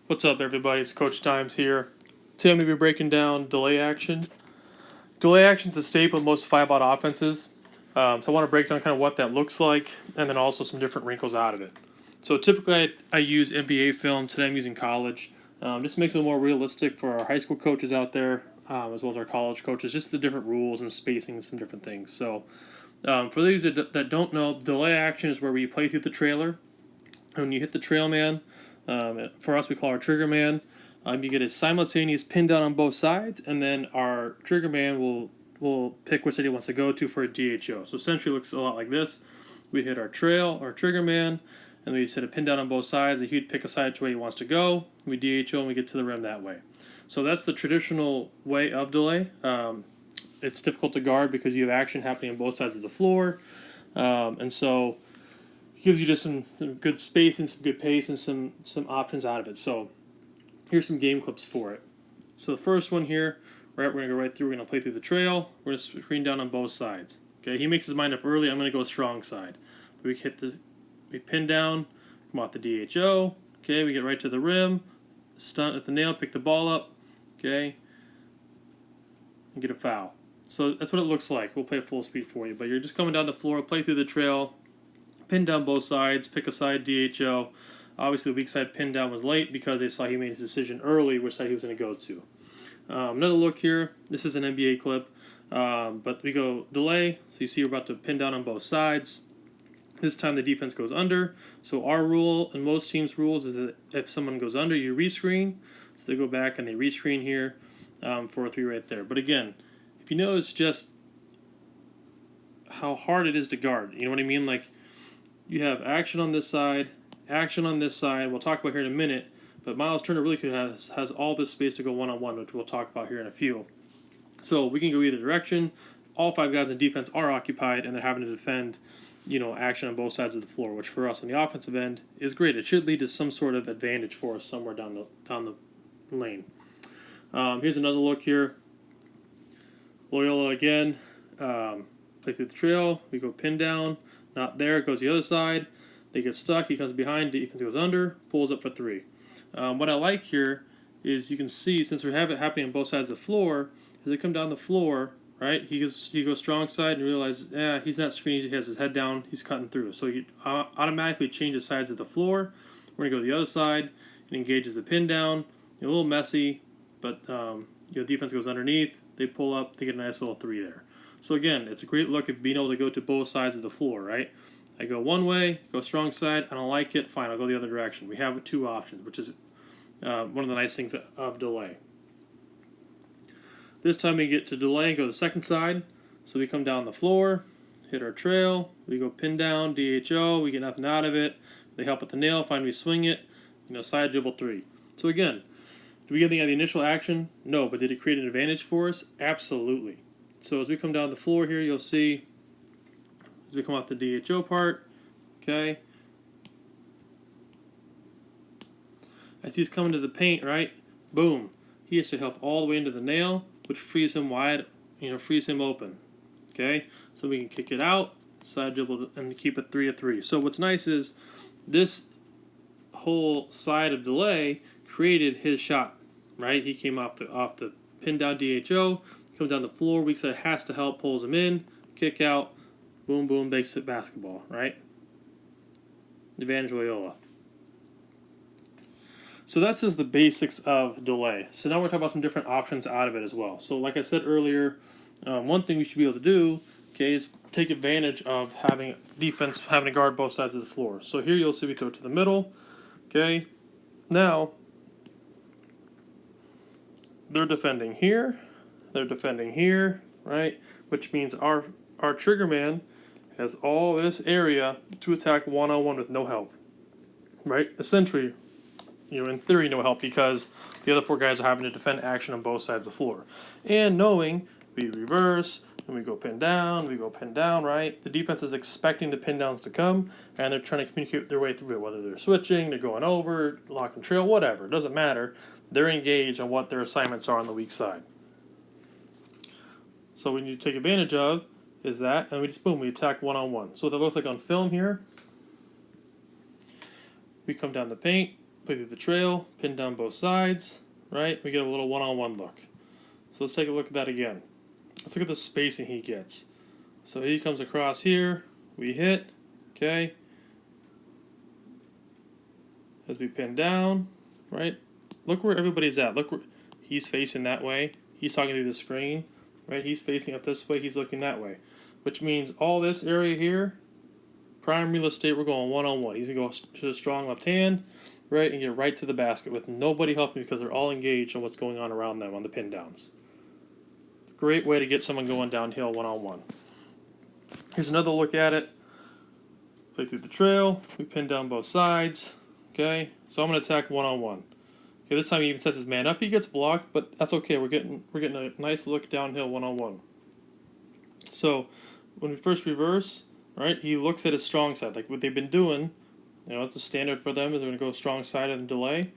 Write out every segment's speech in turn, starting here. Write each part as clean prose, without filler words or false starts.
What's up, everybody? It's Coach Dimes here. Today I'm going to be breaking down delay action. Delay action is a staple in most 5-out offenses. So I want to break down kind of what that looks like and then also some different wrinkles out of it. So typically I use NBA film. Today I'm using college. This makes it more realistic for our high school coaches out there as well as our college coaches, just the different rules and spacing and some different things. So for those that don't know, delay action is where we play through the trailer. When you hit the trail man, for us we call our trigger man, you get a simultaneous pin down on both sides, and then our trigger man will pick which side he wants to go to for a DHO. So essentially it looks a lot like this. We hit our trail, our trigger man, and we set a pin down on both sides, and he'd pick a side to where he wants to go. We DHO and we get to the rim that way. So that's the traditional way of delay. It's difficult to guard because you have action happening on both sides of the floor, and so gives you just some good space and some good pace and some options out of it. So here's some game clips for it. So the first one here, right, we're going to go right through. We're going to play through the trail. We're going to screen down on both sides. Okay, he makes his mind up early. I'm going to go strong side. We pin down, come off the DHO. Okay, we get right to the rim, stunt at the nail, pick the ball up. Okay, and get a foul. So that's what it looks like. We'll play full speed for you, but you're just coming down the floor, play through the trail, pin down both sides, pick a side DHO. Obviously, the weak side pin down was late because they saw he made his decision early which side he was going to go to. Another look here. This is an NBA clip, but we go delay. So you see we're about to pin down on both sides. This time the defense goes under. So our rule and most teams' rules is that if someone goes under, you rescreen. So they go back and they rescreen here for a 3 right there. But again, if you notice just how hard it is to guard, you know what I mean? Like, you have action on this side, action on this side. We'll talk about here in a minute. But Miles Turner really has all this space to go one-on-one, which we'll talk about here in a few. So we can go either direction. All 5 guys in defense are occupied, and they're having to defend, action on both sides of the floor, which for us on the offensive end is great. It should lead to some sort of advantage for us somewhere down the lane. Here's another look here. Loyola again. Play through the trail. We go pin down. Not there, goes the other side. They get stuck. He comes behind. Defense goes under. Pulls up for 3. What I like here is you can see, since we have it happening on both sides of the floor, as they come down the floor, right, he goes strong side and realizes, he's not screening. He has his head down. He's cutting through. So he automatically changes sides of the floor. We're going to go to the other side. It engages the pin down. A little messy, but defense goes underneath. They pull up. They get a nice little 3 there. So again, it's a great look at being able to go to both sides of the floor, right? I go one way, go strong side, I don't like it, fine, I'll go the other direction. We have 2 options, which is one of the nice things of delay. This time we get to delay and go to the second side. So we come down the floor, hit our trail, we go pin down, DHO, we get nothing out of it. They help with the nail, finally swing it, side dribble 3. So again, do we get the initial action? No, but did it create an advantage for us? Absolutely. So as we come down the floor here, you'll see, as we come off the DHO part, okay, as he's coming to the paint, right, boom, he has to help all the way into the nail, which frees him wide, frees him open, okay, so we can kick it out, side dribble, and keep it 3-3. So what's nice is this whole side of delay created his shot, right? He came off the pin down DHO, comes down the floor, weak side has to help, pulls him in, kick out, boom, boom, makes it basketball, right? Advantage Loyola. So that's just the basics of delay. So now we're talking about some different options out of it as well. So like I said earlier, one thing we should be able to do, okay, is take advantage of having defense having to guard both sides of the floor. So here you'll see we throw it to the middle, okay? Now, they're defending here. They're defending here, right? Which means our trigger man has all this area to attack one-on-one with no help, right? Essentially, in theory, no help because the other 4 guys are having to defend action on both sides of the floor. And knowing we reverse and we go pin down, right? The defense is expecting the pin downs to come, and they're trying to communicate their way through it, whether they're switching, they're going over, lock and trail, whatever. It doesn't matter. They're engaged on what their assignments are on the weak side. So what we need to take advantage of is that, and we just, boom, we attack one-on-one. So what that looks like on film here, we come down the paint, play through the trail, pin down both sides, right? We get a little one-on-one look. So let's take a look at that again. Let's look at the spacing he gets. So he comes across here, we hit, okay? As we pin down, right? Look where everybody's at. Look where he's facing that way. He's talking through the screen, right? He's facing up this way, he's looking that way. Which means all this area here, prime real estate, we're going one-on-one. He's going to go to the strong left hand, right, and get right to the basket with nobody helping because they're all engaged on what's going on around them on the pin downs. Great way to get someone going downhill one-on-one. Here's another look at it. Play through the trail. We pin down both sides. Okay, so I'm going to attack one-on-one. Okay, this time he even sets his man up. He gets blocked, but that's okay. We're getting a nice look downhill one-on-one. So when we first reverse, right, he looks at his strong side, like what they've been doing. You know, it's a standard for them. They're going to go strong side and delay.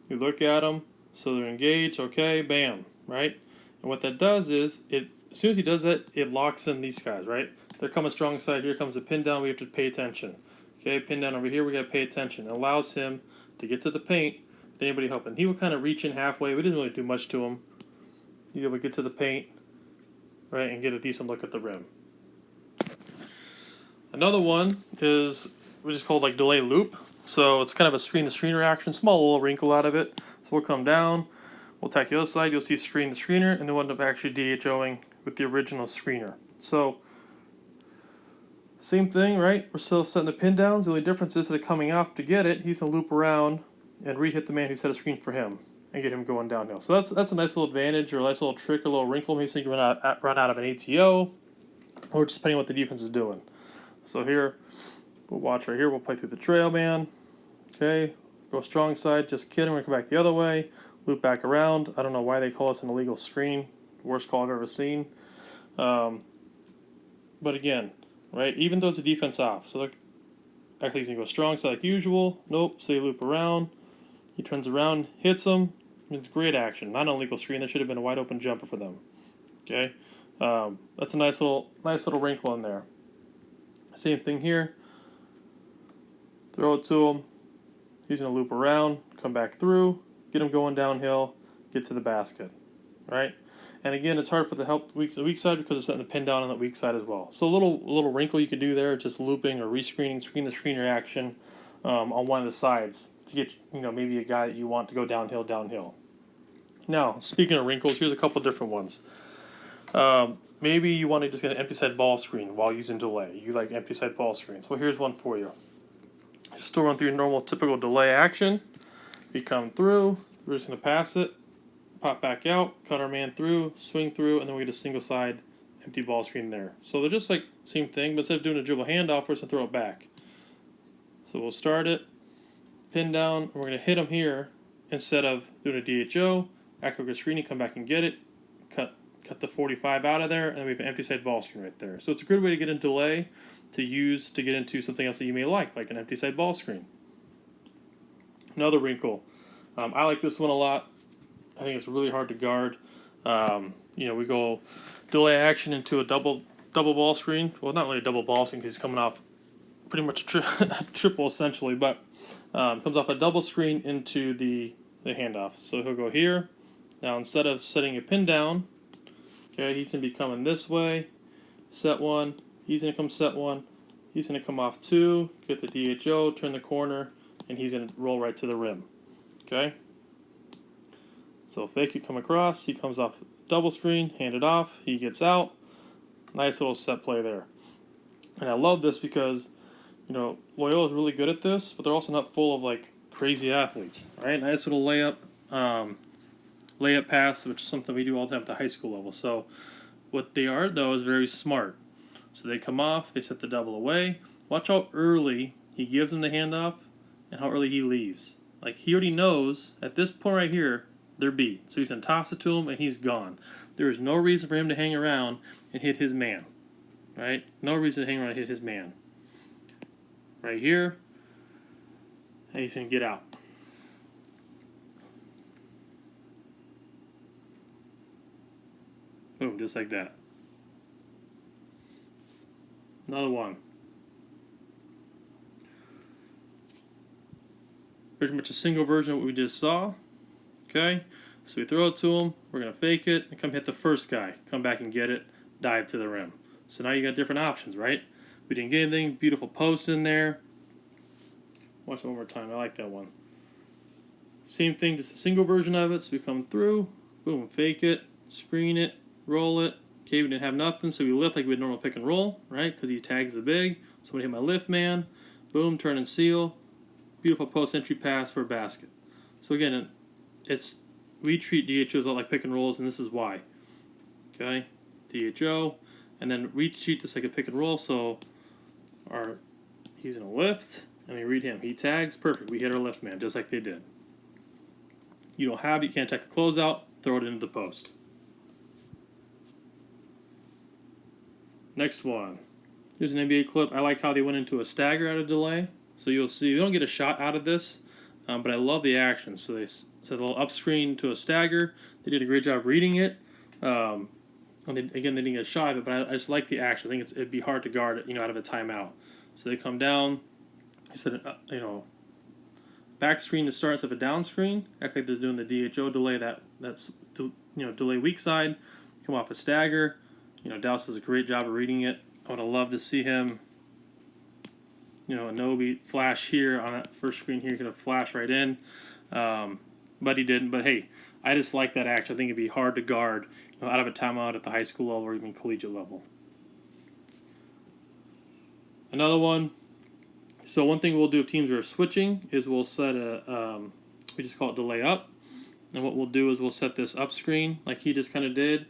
You look at them, so they're engaged. Okay, bam, right. And what that does is, as soon as he does that, it locks in these guys, right? They're coming strong side. Here comes the pin down. We have to pay attention. Okay, pin down over here. We got to pay attention. It allows him to get to the paint with anybody helping. He will kind of reach in halfway. We didn't really do much to him. He's able to get to the paint, right, and get a decent look at the rim. Another one is we just called like delay loop. So it's kind of a screen-to-screen reaction, small little wrinkle out of it. So we'll come down. We'll attack the other side, you'll see screen the screener, and then we'll end up actually DHOing with the original screener. So, same thing, right? We're still setting the pin downs. The only difference is that coming off to get it, he's going to loop around and re-hit the man who set a screen for him and get him going downhill. So that's a nice little advantage or a nice little trick, a little wrinkle. Maybe so you can run out of an ATO or just depending on what the defense is doing. So here, we'll watch right here. We'll play through the trail, man. Okay, go strong side. Just kidding. We're going to come back the other way. Loop back around. I don't know why they call us an illegal screen. Worst call I've ever seen. But again, right, even though it's a defense off. So look, actually he's going to go strong side like usual. Nope, so you loop around. He turns around, hits him. It's great action. Not an illegal screen. That should have been a wide open jumper for them. Okay, that's a nice little wrinkle in there. Same thing here. Throw it to him. He's going to loop around, come back through. Get him going downhill, get to the basket, right? And again, it's hard for the weak side because it's setting the pin down on the weak side as well. So a little wrinkle you could do there, just looping or rescreening, screen the screener action on one of the sides to get maybe a guy that you want to go downhill. Now, speaking of wrinkles, here's a couple different ones. Maybe you want to just get an empty side ball screen while using delay. You like empty side ball screens. Well, here's one for you. Still run through your normal typical delay action. We come through, we're just going to pass it, pop back out, cut our man through, swing through, and then we get a single side empty ball screen there. So they're just like same thing, but instead of doing a dribble handoff, we're just going to throw it back. So we'll start it, pin down, and we're going to hit them here instead of doing a DHO, act like a screening, come back and get it, cut the 45 out of there, and then we have an empty side ball screen right there. So it's a good way to get in delay to use to get into something else that you may like an empty side ball screen. Another wrinkle. I like this one a lot. I think it's really hard to guard. We go delay action into a double ball screen. Well, not really a double ball screen because he's coming off pretty much a triple essentially, but comes off a double screen into the handoff. So he'll go here. Now instead of setting a pin down, okay, he's going to be coming this way. Set one. He's going to come set one. He's going to come off two, get the DHO, turn the corner, and he's going to roll right to the rim. Okay? So fake it, come across. He comes off double screen, hand it off. He gets out. Nice little set play there. And I love this because, Loyola is really good at this, but they're also not full of, crazy athletes. Right? Nice little layup pass, which is something we do all the time at the high school level. So what they are, though, is very smart. So they come off, they set the double away. Watch how early he gives them the handoff and how early he leaves. He already knows, at this point right here, they're beat. So he's going to toss it to him, and he's gone. There is no reason for him to hang around and hit his man. Right? No reason to hang around and hit his man. Right here, and he's going to get out. Boom, just like that. Another one. pretty much a single version of what we just saw. Okay, so we throw it to him, we're going to fake it, and come hit the first guy. Come back and get it, dive to the rim. So now you got different options, right? We didn't get anything, beautiful post in there. Watch it one more time, I like that one. Same thing, just a single version of it, so we come through, boom, fake it, screen it, roll it. Okay, we didn't have nothing, so we lift like we would normal pick and roll, right? Because he tags the big. Somebody hit my lift man, boom, turn and seal. Beautiful post entry pass for a basket. So again, we treat DHOs a lot like pick and rolls, and this is why. Okay, DHO, and then we treat this like a pick and roll. So he's in a lift, and we read him. He tags, perfect. We hit our lift man just like they did. You don't have it, you can't take a closeout, throw it into the post. Next one. Here's an NBA clip. I like how they went into a stagger out of delay. So you'll see, you don't get a shot out of this, but I love the action. So they set a little up screen to a stagger. They did a great job reading it. And they didn't get a shot of it, but I just like the action. I think it'd be hard to guard it, out of a timeout. So they come down. He said, back screen to start instead of a down screen. Act like they're doing the DHO delay. That's delay weak side. Come off a stagger. Dallas does a great job of reading it. I would have loved to see him. Anobi flash here on that first screen here. He could have flashed right in, but he didn't. But hey, I just like that action. I think it'd be hard to guard, out of a timeout at the high school level or even collegiate level. Another one. So one thing we'll do if teams are switching is we'll set we just call it delay up, and what we'll do is we'll set this up screen like he just kind of did,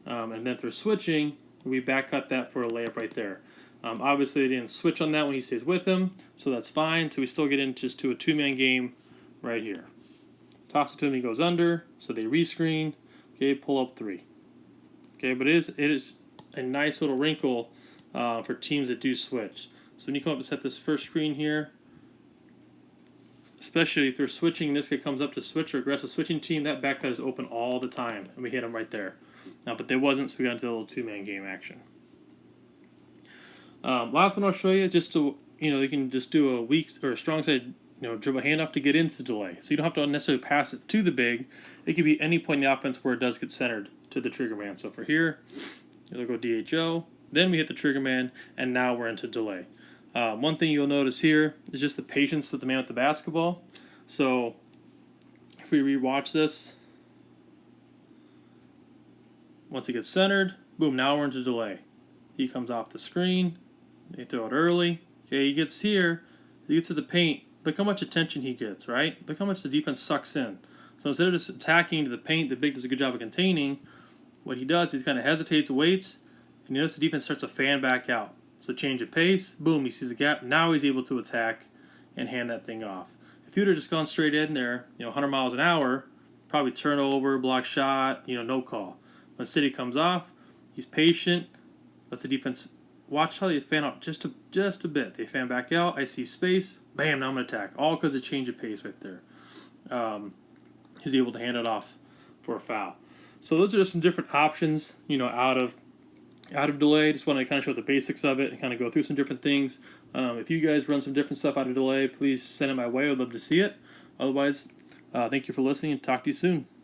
and then if they're switching, we back cut that for a layup right there. Obviously, they didn't switch on that when he stays with him, so that's fine. So we still get into just to a two-man game right here. Toss it to him, he goes under, so they rescreen. Okay, pull up three. Okay, but it is a nice little wrinkle for teams that do switch. So when you come up to set this first screen here, especially if they're switching, this guy comes up to switch or aggressive switching team, that back cut is open all the time, and we hit him right there. But they wasn't, so we got into a little two-man game action. Last one I'll show you, just to, you can just do a weak or a strong side, dribble handoff to get into delay. So you don't have to necessarily pass it to the big. It could be any point in the offense where it does get centered to the trigger man. So for here, it'll go DHO, then we hit the trigger man, and now we're into delay. One thing you'll notice here is just the patience with the man with the basketball. So if we rewatch this, once it gets centered, boom, now we're into delay. He comes off the screen. They throw it early. Okay, he gets here. He gets to the paint. Look how much attention he gets, right? Look how much the defense sucks in. So instead of just attacking to the paint, the big does a good job of containing. What he does, he kind of hesitates, waits, and you notice the defense starts to fan back out. So change of pace. Boom, he sees the gap. Now he's able to attack and hand that thing off. If he would have just gone straight in there, 100 miles an hour, probably turnover, block shot, no call. When City comes off, he's patient. Lets the defense watch how they fan out just a bit. They fan back out. I see space. Bam! Now I'm gonna attack. All because of change of pace right there. He's able to hand it off for a foul. So those are just some different options, out of delay. Just want to kind of show the basics of it and kind of go through some different things. If you guys run some different stuff out of delay, please send it my way. I'd love to see it. Otherwise, thank you for listening and talk to you soon.